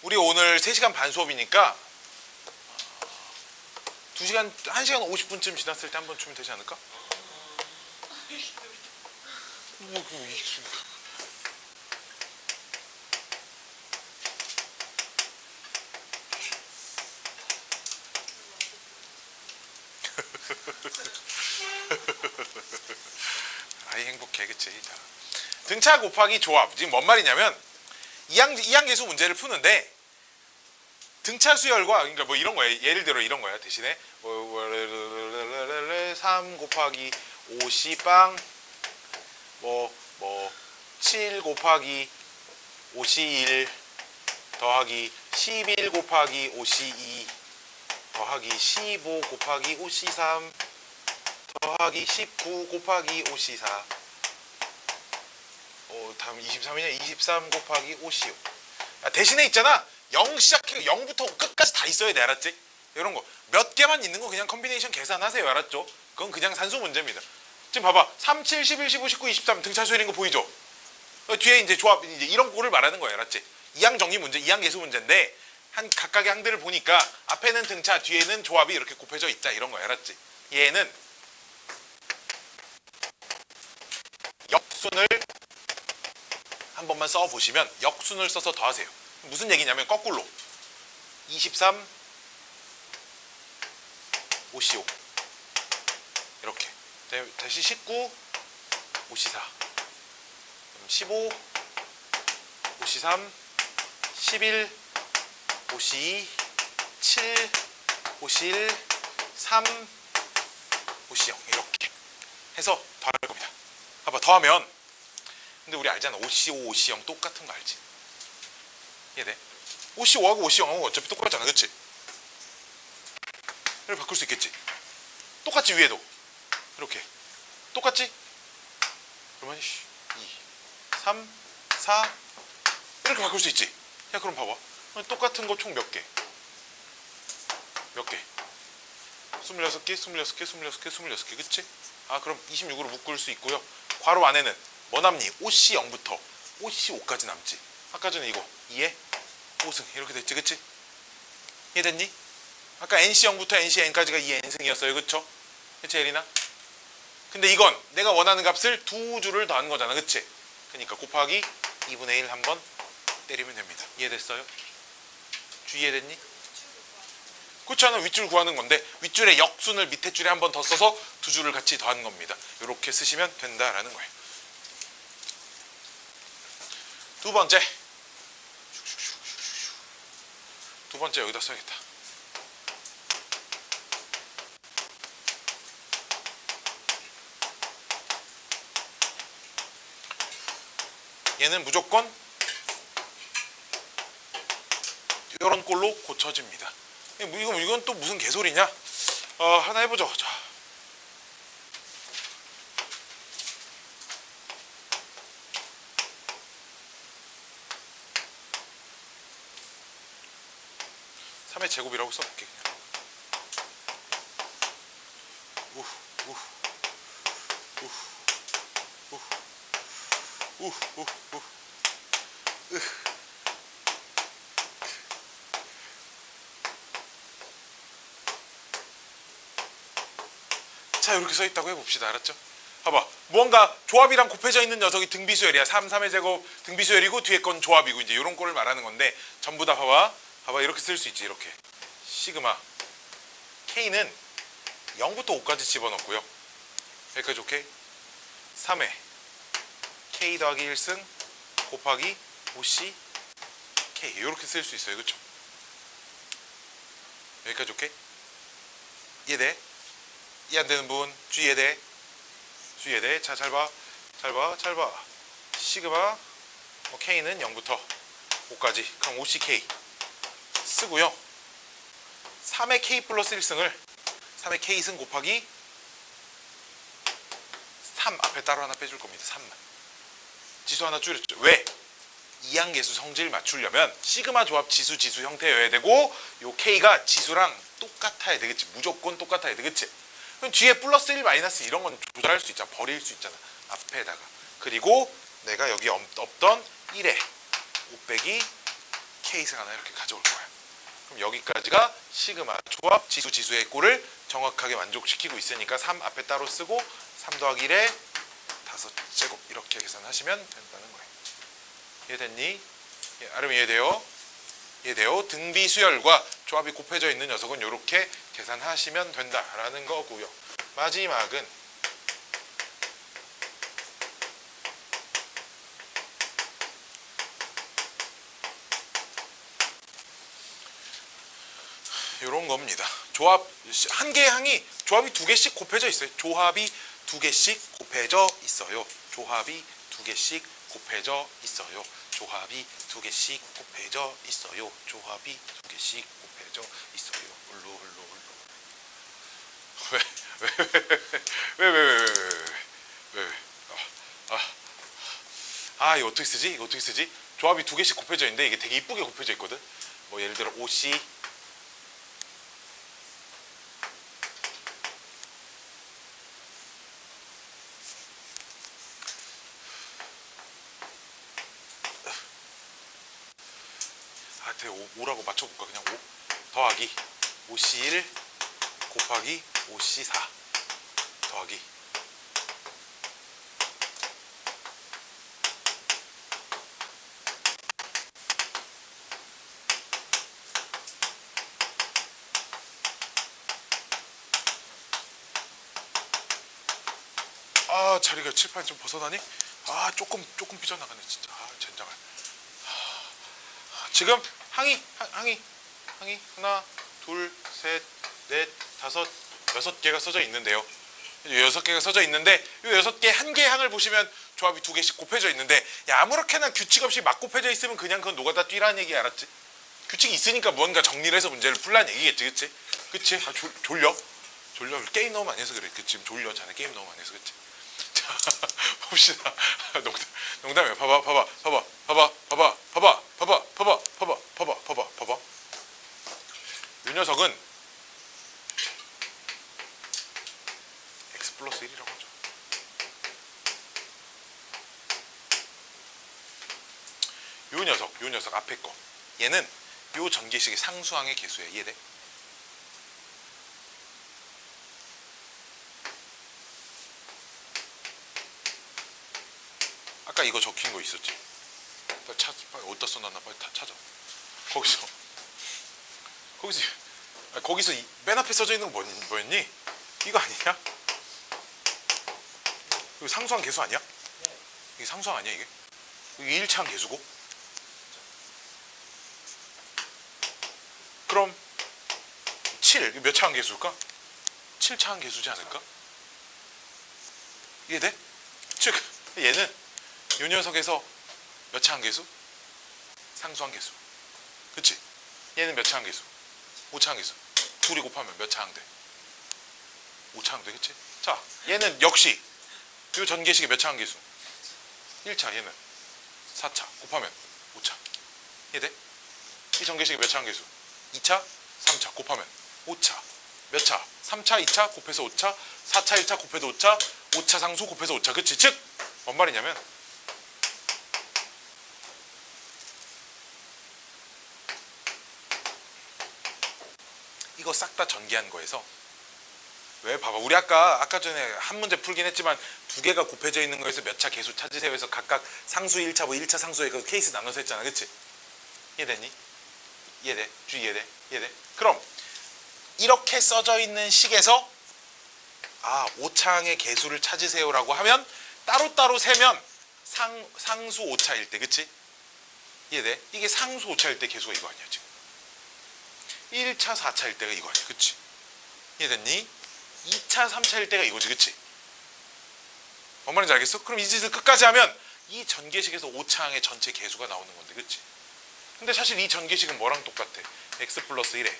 Speaker 1: 우리 오늘 3시간 반 수업이니까 1시간 50분쯤 지났을 때 한번 주면 되지 않을까? 아이 행복해 그치. 자, 등차 곱하기 조합. 지금 뭔 말이냐면 이항계수 문제를 푸는데 등차 수열과 그러니까 뭐 이런 거야. 예를 들어 이런 거야. 대신에 3 곱하기 5c빵 7 곱하기 5c1 더하기 11 곱하기 5c2 더하기 15 곱하기 5c3 더하기 19 곱하기 5c4 다음 23이냐? 23 곱하기 5c5. 대신에 있잖아 0 시작해 0부터 끝까지 다 있어야 돼. 알았지? 이런 거 몇 개만 있는 거 그냥 컴비네이션 계산하세요. 알았죠? 그건 그냥 산수 문제입니다. 지금 봐봐 3, 7, 11, 15, 19, 23 등차 수열인 거 보이죠? 뒤에 이제 조합 이제 이런 거를 말하는 거예요. 알았지? 이항 정리 문제, 이항 계수 문제인데 한 각각의 항들을 보니까 앞에는 등차, 뒤에는 조합이 이렇게 곱해져 있다 이런 거야. 알았지? 얘는 역순을 한 번만 써보시면 역순을 써서 더하세요. 무슨 얘기냐면 거꾸로 23 5c5 이렇게 다시 19 5c4 15 5c3 11 5c2 7 5c1 3 5c0 이렇게 해서 더할 겁니다. 봐봐 더하면 근데 우리 알잖아 5c5 5c0 똑같은 거 알지? 이해돼? 5c5하고 5c0하고 어차피 똑같잖아 그치? 이렇게 바꿀 수 있겠지? 똑같지 위에도 이렇게 똑같지? 그러면 2 3 4 이렇게 바꿀 수 있지? 야 그럼 봐봐 똑같은 거 총 몇 개? 몇 개? 26개 26개 26개 26개 그치? 아 그럼 26으로 묶을 수 있고요. 괄호 안에는 뭐 남니? 5c0부터 5c5까지 남지. 아까 전에 이거 2에 5승 이렇게 됐지 그치? 이해됐니? 아까 nc0부터 ncn까지가 2n승이었어요 그쵸? 그치 에리나? 근데 이건 내가 원하는 값을 두 줄을 더한 거잖아 그치? 그러니까 곱하기 2분의 1 한번 때리면 됩니다. 이해됐어요? 이해됐니? 그렇지 않아? 윗줄 구하는 건데 윗줄에 역순을 밑에 줄에 한 번 더 써서 두 줄을 같이 더한 겁니다. 이렇게 쓰시면 된다라는 거예요. 두 번째 여기다 써야겠다. 얘는 무조건 이런 꼴로 고쳐집니다. 이건 또 무슨 개소리냐? 하나 해보죠. 자. (3의) 제곱이라고 써볼게 그냥. 자, 이렇게 써있다고 해봅시다. 알았죠? 봐봐, 무언가 조합이랑 곱해져 있는 녀석이 등비수열이야. 3의 제곱 등비수열이고 뒤에 건 조합이고 이제 이런 꼴을 말하는 건데 전부 다 봐봐 이렇게 쓸 수 있지. 이렇게 시그마 K는 0부터 5까지 집어넣고요. 여기까지 오케이? 3회 K 더하기 1승 곱하기 5C K 이렇게 쓸 수 있어요. 그쵸? 여기까지 오케이? 이해돼? 이해 안 되는 부분 주의해야 돼. 자, 잘 봐. 시그마 K는 0부터 5까지 그럼 5CK 쓰고요. 3의 K 플러스 1승을 3의 K승 곱하기 3 앞에 따로 하나 빼줄 겁니다. 3만 지수 하나 줄였죠. 왜? 이항계수 성질 맞추려면 시그마 조합 지수 형태여야 되고 요 K가 지수랑 똑같아야 되겠지. 무조건 똑같아야 되겠지. 그럼 뒤에 플러스 1 마이너스 이런 건 조절할 수 있잖아. 버릴 수 있잖아. 앞에다가. 그리고 내가 여기 없던 1에 5 빼기 K승 하나 이렇게 가져올 거야. 그럼 여기까지가 시그마 조합 지수의 꼴을 정확하게 만족시키고 있으니까 3 앞에 따로 쓰고 3 더하기 1에 5제곱 이렇게 계산하시면 된다는 거예요. 이해됐니? 아름 이해돼요? 등비수열과 조합이 곱해져 있는 녀석은 이렇게 계산하시면 된다라는 거고요. 마지막은 이런 겁니다. 조합 한 개의 항이 조합이 2개씩 곱해져 있어요. 조합이 2개씩 곱해져 있어요. 조합이 2개씩 곱해져 있어요. 조합이 2개씩 곱해져 있어요. 조합이 2개씩 곱해져 있어요. 흘러. 왜? 이거 어떻게 쓰지? 조합이 2개씩 곱해져 있는데 이게 되게 이쁘게 곱해져 있거든. 뭐 예를 들어 OC 되게 5라고 맞춰볼까? 그냥 5 더하기 5C1 곱하기 5C4 더하기 자리가 칠판이 좀 벗어나니? 조금 삐져나가네 진짜. 젠장할. 지금 항이 하나, 둘, 셋, 넷, 다섯, 6개가 써져 있는데요. 6개가 써져 있는데 이 6개 한 개의 항을 보시면 조합이 2개씩 곱해져 있는데 아무렇게나 규칙 없이 막 곱해져 있으면 그냥 그건 노가다 뛰라는 얘기 알았지? 규칙이 있으니까 뭔가 정리를 해서 문제를 풀라는 얘기겠지? 그치? 졸려? 게임 너무 많이 해서 그래. 지금 졸려. 자네 게임 너무 많이 해서 그치? 자, 봅시다. 농담이야. 봐봐. 이 녀석은 x 플러스 1이라고 하죠. 요 녀석 앞에 거. 얘는 요 전개식의 상수항의 개수야. 이해돼? 아까 이거 적힌 거 있었지? 빨리 어디다 써놨나 빨리 다 찾아. 거기서 맨 앞에 써져 있는 거 뭐였니? 이거 아니냐? 이거 상수항 개수 아니야? 이게 상수항 아니야 이게? 이게 1차항 개수고? 그럼 7, 몇 차항 개수일까? 7차항 개수지 않을까? 이해돼? 즉 얘는 이 녀석에서 몇 차항 개수? 상수항 개수. 그치? 얘는 몇 차항계수? 5차항계수. 둘이 곱하면 몇 차항 돼? 5차항 돼, 그치? 자, 얘는 역시 이 전개식이 몇 차항계수? 1차, 얘는 4차 곱하면 5차. 이해돼? 이 전개식이 몇 차항계수? 2차, 3차 곱하면 5차. 몇 차? 3차, 2차 곱해서 5차, 4차, 1차 곱해서 5차, 5차 상수 곱해서 5차. 그치? 즉, 뭔 말이냐면 이거 싹 다 전개한 거에서 왜 봐봐. 우리 아까 전에 한 문제 풀긴 했지만 두 개가 곱해져 있는 거에서 몇 차 계수 찾으세요 해서 각각 상수 1차 뭐 1차 상수에 그 케이스 나눠서 했잖아. 그치? 이해됐니? 이해돼? 이해돼? 이해돼? 그럼 이렇게 써져 있는 식에서 5차항의 계수를 찾으세요라고 하면 따로따로 세면 상수 5차일 때, 그치? 이해돼? 이게 상수 5차일 때 계수가 이거 아니야 지금. 1차 4차일 때가 이거 아니야, 그치? 이해됐니? 2차 3차일 때가 이거지, 그치? 뭔 말인지 알겠어? 그럼 이 짓을 끝까지 하면 이 전개식에서 5차항의 전체 계수가 나오는 건데, 그치? 근데 사실 이 전개식은 뭐랑 똑같아? x 플러스 1에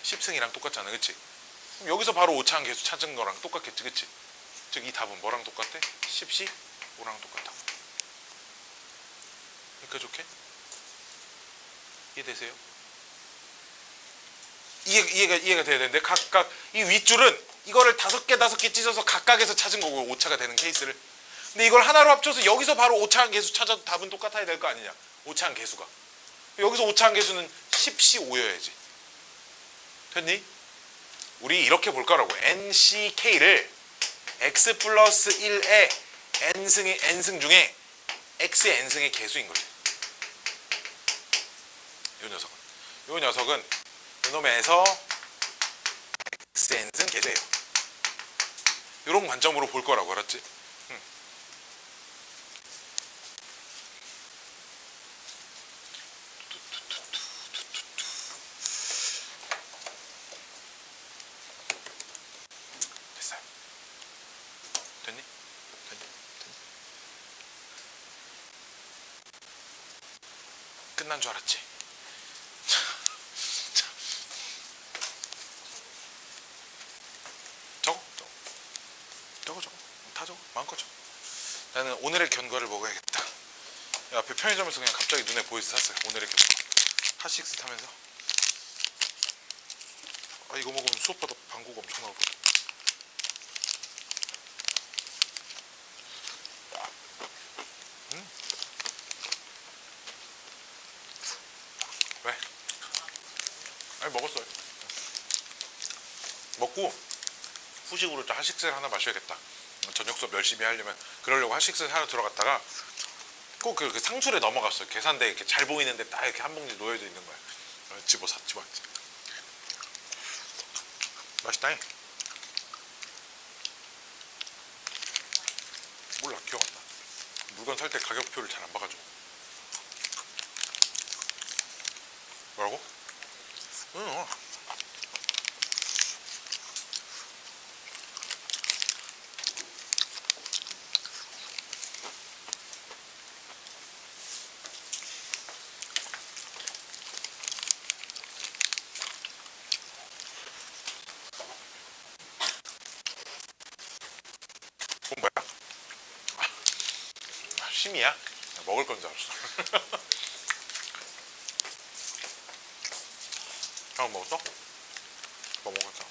Speaker 1: 10승이랑 똑같잖아, 그치? 그럼 여기서 바로 5차항 계수 찾은 거랑 똑같겠지, 그치? 즉 이 답은 뭐랑 똑같아? 10시 5랑 똑같다. 여기까지 오케이? 이해되세요? 이해가 돼야 되는데 각각 이 윗줄은 이거를 5개 찢어서 각각에서 찾은 거고 5차가 되는 케이스를. 근데 이걸 하나로 합쳐서 여기서 바로 5차항 계수 찾아도 답은 똑같아야 될 거 아니냐? 5차항 계수가. 여기서 5차항 계수는 10시 5여야지. 됐니? 우리 이렇게 볼 거라고. NCK를 x 플러스 1의 n승 중에 x의 n승의 계수인 거지. 이 녀석은 이놈에서 x의 n승 계수예요. 이런 관점으로 볼 거라고, 알았지? 됐어요. 됐니? 끝난 줄 알았지? 적어. 다 적어. 마음껏 적어. 나는 오늘의 견과를 먹어야겠다. 앞에 편의점에서 그냥 갑자기 눈에 보여서 샀어요. 오늘의 견과. 핫식스 타면서. 이거 먹으면 수업하다 방구가 엄청 나오거든. 왜? 아니 먹었어요. 먹고 후식으로 또 핫식스를 하나 마셔야겠다. 저녁 수업 열심히 하려면. 그러려고 핫식스를 하러 들어갔다가 꼭 그 상술에 넘어갔어요. 계산대에 이렇게 잘 보이는데 딱 이렇게 한 봉지 놓여져 있는 거야. 집어왔지. 맛있다잉. 몰라, 기억 안 나. 물건 살 때 가격표를 잘 안 봐가지고. 뭐라고? 응. 그건 뭐야? 심이야? 먹을 건 줄 알았어. 형 먹었어? 뭐 먹었어?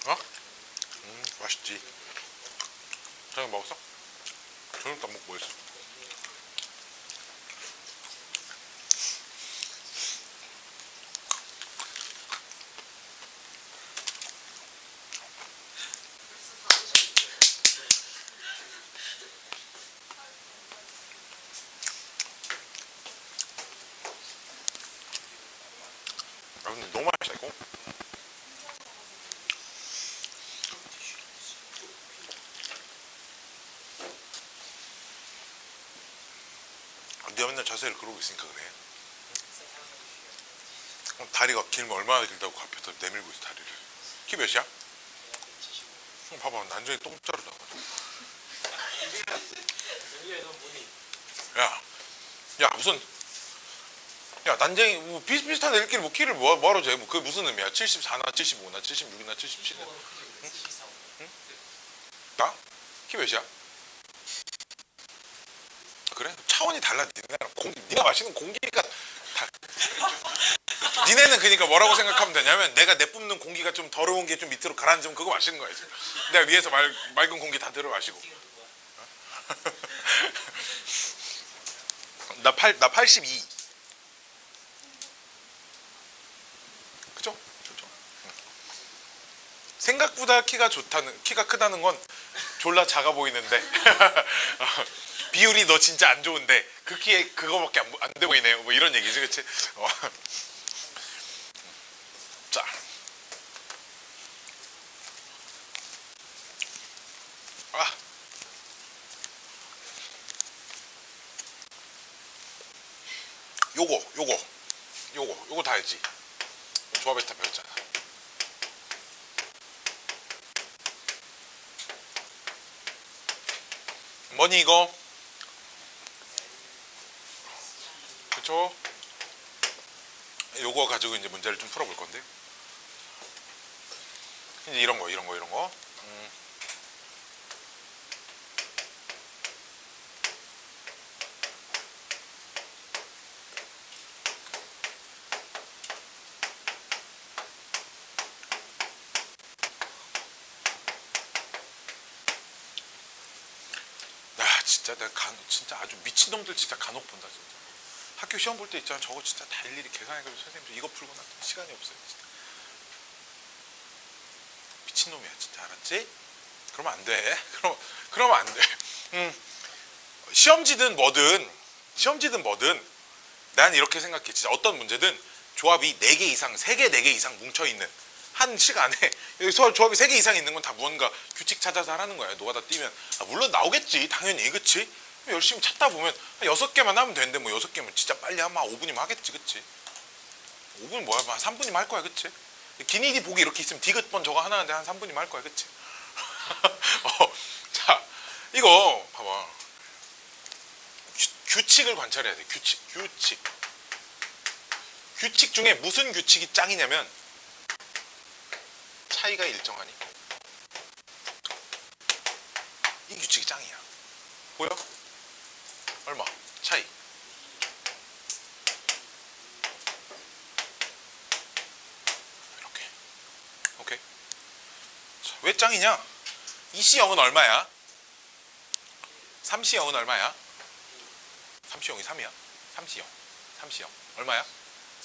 Speaker 1: 어? 맛있지. 저녁 먹었어? 저녁도 안 먹고 뭐 했어? 근데 너무 맛있다 이거. 네가 맨날 자세를 그러고 있으니까 그래. 다리가 길면 얼마나 길다고 앞에서 내밀고 있어 다리를. 키 몇이야? 봐봐, 난전히 똥자루 나가지고. 야, 야 무슨 야 난쟁이 뭐 비슷비슷한 애들끼리 뭐 키를 뭐하러 재? 뭐 그게 무슨 의미야? 74나 75나 76이나 77이나 응? 응? 나? 키 몇이야? 그래? 차원이 달라. 니네가 마시는 공기가 다. 니네는 그러니까 뭐라고 생각하면 되냐면 내가 내뿜는 공기가 좀 더러운 게 좀 밑으로 가라앉으면 그거 마시는 거야 지금. 내가 위에서 맑은 공기 다 들어 마시고. 나 82. 그죠? 그죠? 생각보다 키가 크다는 건 졸라 작아 보이는데 비율이 너 진짜 안 좋은데 그 키에 그거밖에 안 돼 보이네요. 뭐 이런 얘기지, 그치? 자, 요거 다 알지? 조합에서 다 배웠잖아. 뭐니 이거? 그쵸? 요거 가지고 이제 문제를 좀 풀어볼 건데. 이제 이런 거. 진짜 진짜 아주 미친놈들 진짜 간혹 본다 진짜. 학교 시험 볼 때 있잖아. 저거 진짜 다 일일이 계산해가지고 선생님 이거 풀고 나면 시간이 없어요 진짜. 미친놈이야 진짜, 알았지? 그러면 안 돼. 그러면 안 돼. 시험지든 뭐든 난 이렇게 생각해. 진짜 어떤 문제든 조합이 4개 이상, 3개, 4개 이상 뭉쳐있는 한 시간에 조합이 3개 이상 있는 건 다 무언가 규칙 찾아서 하라는 거야. 노가다 뛰면 물론 나오겠지 당연히, 그치? 열심히 찾다 보면 6개만 하면 되는데 뭐 6개면 진짜 빨리 하면 5분이면 하겠지, 그치? 5분 뭐야, 한 3분이면 할 거야, 그치? 기니디 보기 이렇게 있으면 디귿번 저거 하나 하는데 한 3분이면 할 거야, 그치? 자, 이거 봐봐. 규칙을 관찰해야 돼. 규칙 중에 무슨 규칙이 짱이냐면 차이가 일정하니. 이 규칙이 짱이야. 보여? 얼마? 차이. 이렇게. 오케이. 자, 왜 짱이냐? 2C0은 얼마야? 3C0은 얼마야? 3C0이 3이야. 3C0 얼마야?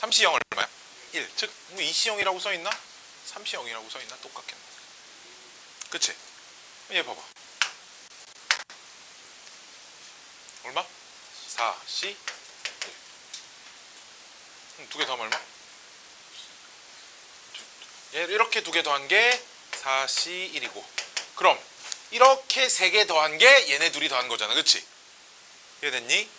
Speaker 1: 3C0 얼마야? 1. 즉, 뭐 2C0이라고 써있나? 3C0이라고 써있나? 똑같겠네. 그치? 얘 봐봐. 얼마? 4C 1. 두 개 더하면 얼마? 이렇게 두 개 더한 게 4C 1이고, 그럼 이렇게 세 개 더한 게 얘네 둘이 더한 거잖아, 그치? 이해됐니?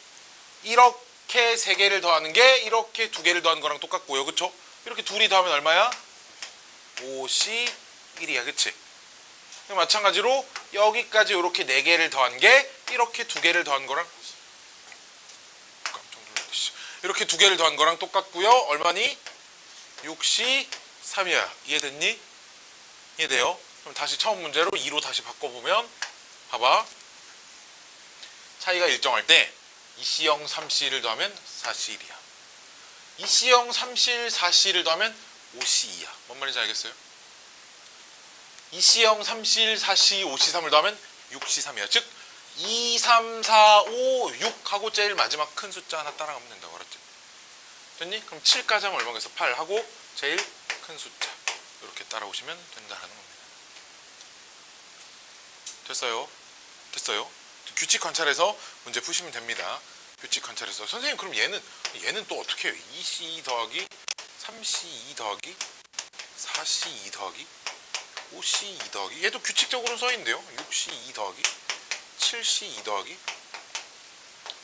Speaker 1: 이렇게 세 개를 더하는 게 이렇게 두 개를 더한 거랑 똑같고요, 그쵸? 이렇게 둘이 더하면 얼마야? 5C 1이야, 그치? 마찬가지로 여기까지 이렇게 네 개를 더한 게 이렇게 두 개를 더한 거랑 이렇게 두 개를 더한 거랑 똑같고요. 얼마니? 6C 3이야. 이해됐니? 이해돼요? 그럼 다시 처음 문제로 2로 다시 바꿔보면 봐봐. 차이가 일정할 때 2C0 3C를 더하면 4C 1이야. 2C0 3C 4C를 더하면 5C 2야. 뭔 말인지 알겠어요? 2C0 3C 4C 5C 3을 더하면 6C 3이야. 즉 2, 3, 4, 5, 6 하고 제일 마지막 큰 숫자 하나 따라가면 된다고 알았지? 됐니? 그럼 7까지 하면 얼마겠어? 8 하고 제일 큰 숫자 이렇게 따라오시면 된다는 겁니다. 됐어요? 됐어요? 규칙 관찰해서 문제 푸시면 됩니다. 규칙 관찰해서. 선생님 그럼 얘는 또 어떻게 해요? 2C 더하기 3C2 더하기 4C2 더하기 5C2 더하기, 얘도 규칙적으로 써있는데요. 6C2 더하기 7C2 더하기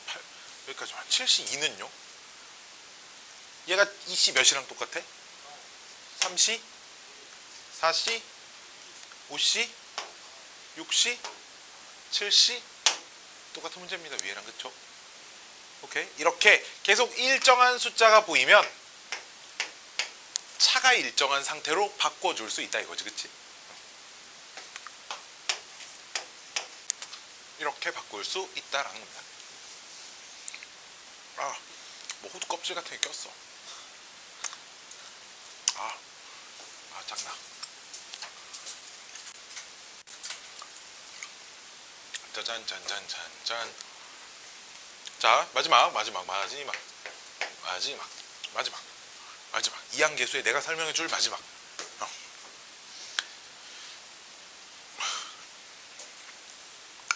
Speaker 1: 8, 여기까지만. 7C2는요? 얘가 2C 몇이랑 똑같아? 3C? 4C? 5C? 6C? 7C? 똑같은 문제입니다. 위에랑, 그쵸? 오케이? 이렇게 계속 일정한 숫자가 보이면 차가 일정한 상태로 바꿔줄 수 있다 이거지, 그치? 이렇게 바꿀 수 있다라는 겁니다. 뭐 호두 껍질 같은 게 꼈어. 짱나. 짜잔, 짠짠, 짠짠. 자, 마지막. 2항계수에 내가 설명해줄 마지막.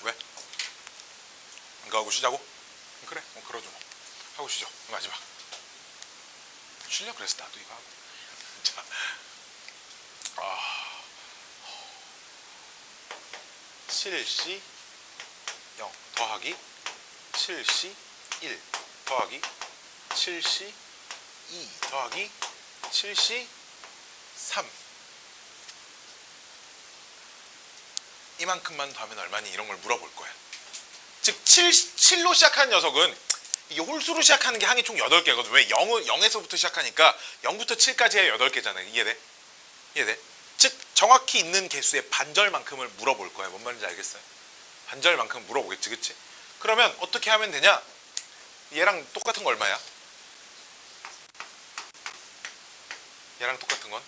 Speaker 1: 왜? 이거 하고 쉬자고? 그래, 그러죠. 하고 쉬죠. 마지막. 쉬려 그래서 나도 이거 하고. 자, 7C 0 더하기 7C 1 더하기 7C 2 더하기 7C 3 이만큼만 더하면 얼마니? 이런 걸 물어볼 거야. 즉 7로 시작하는 녀석은 이게 홀수로 시작하는 게 항이 총 8개거든. 왜? 0에서부터 시작하니까 0부터 7까지 해 8개잖아. 이해돼? 즉 정확히 있는 개수의 반절만큼을 물어볼 거야. 뭔 말인지 알겠어요? 반절만큼 물어보겠지, 그치? 그러면 어떻게 하면 되냐? 얘랑 똑같은 거 얼마야? 얘랑 똑같은 건?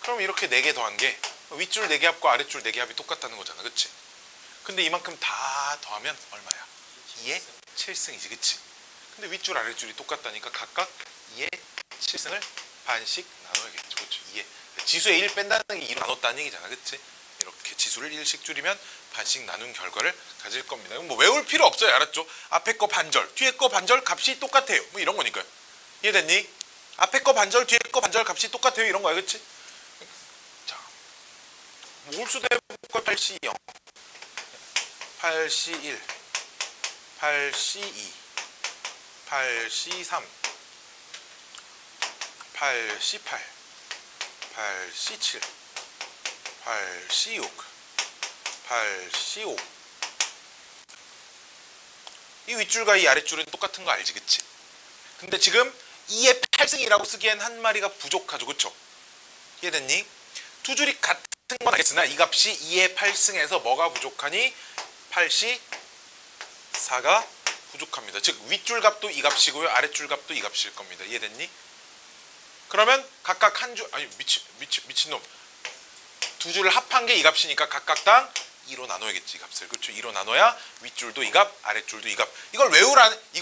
Speaker 1: 그럼 이렇게 4개 더한 게 윗줄 4개 합과 아랫줄 4개 합이 똑같다는 거잖아, 그치? 근데 이만큼 다 더하면 얼마야? 2의 7승이지, 그치? 근데 윗줄 아랫줄이 똑같다니까 각각 2의 7승을 반씩 나눠야겠죠, 그치? 2의 지수의 1 뺀다는 게 2로 나눴다는 얘기잖아, 그치? 이렇게 지수를 1씩 줄이면 반씩 나눈 결과를 가질 겁니다. 뭐 외울 필요 없어요, 알았죠? 앞에 거 반절, 뒤에 거 반절 값이 똑같아요. 뭐 이런 거니까요. 이해됐니? 앞에 거 반절, 뒤에 거 반절 값이 똑같아요. 이런 거야, 그치? 자, 홀수 대목과 8C 0, 8C 1, 8C 2, 8C 3, 8C 8, 8C 7, 8C 6, 8C 5. 이 윗줄과 이 아랫줄은 똑같은 거 알지, 그치? 근데 지금 2의 8승이라고 쓰기엔 한 마리가 부족하죠, 그쵸? 이해됐니? 두 줄이 같은 건 알겠으나 이 값이 2의 8승에서 뭐가 부족하니? 8C 4가 부족합니다. 즉 윗줄 값도 이 값이고요, 아랫줄 값도 이 값일 겁니다. 이해됐니? 그러면 각각 한 줄, 아니 미친놈, 두 줄을 합한 게 이 값이니까 각각당 2로 나눠야겠지, 이 값을. 그렇죠? 2로 나눠야 윗줄도 이 값, 아랫줄도 이 값. 이거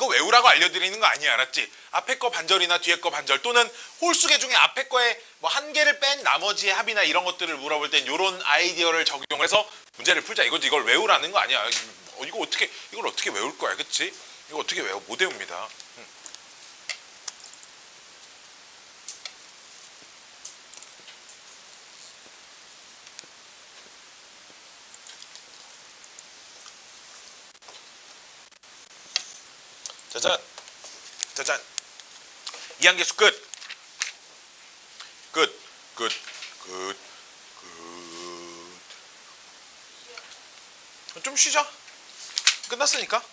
Speaker 1: 외우라고 알려드리는 거 아니야, 알았지? 앞에 거 반절이나 뒤에 거 반절, 또는 홀수계 중에 앞에 거에 뭐 한 개를 뺀 나머지의 합이나 이런 것들을 물어볼 땐 이런 아이디어를 적용해서 문제를 풀자 이거지. 이걸 외우라는 거 아니야. 이걸 어떻게 외울 거야, 그치? 이거 어떻게 못 외웁니다. 짜잔. 이항계수 끝. 좀 쉬자. 끝났으니까.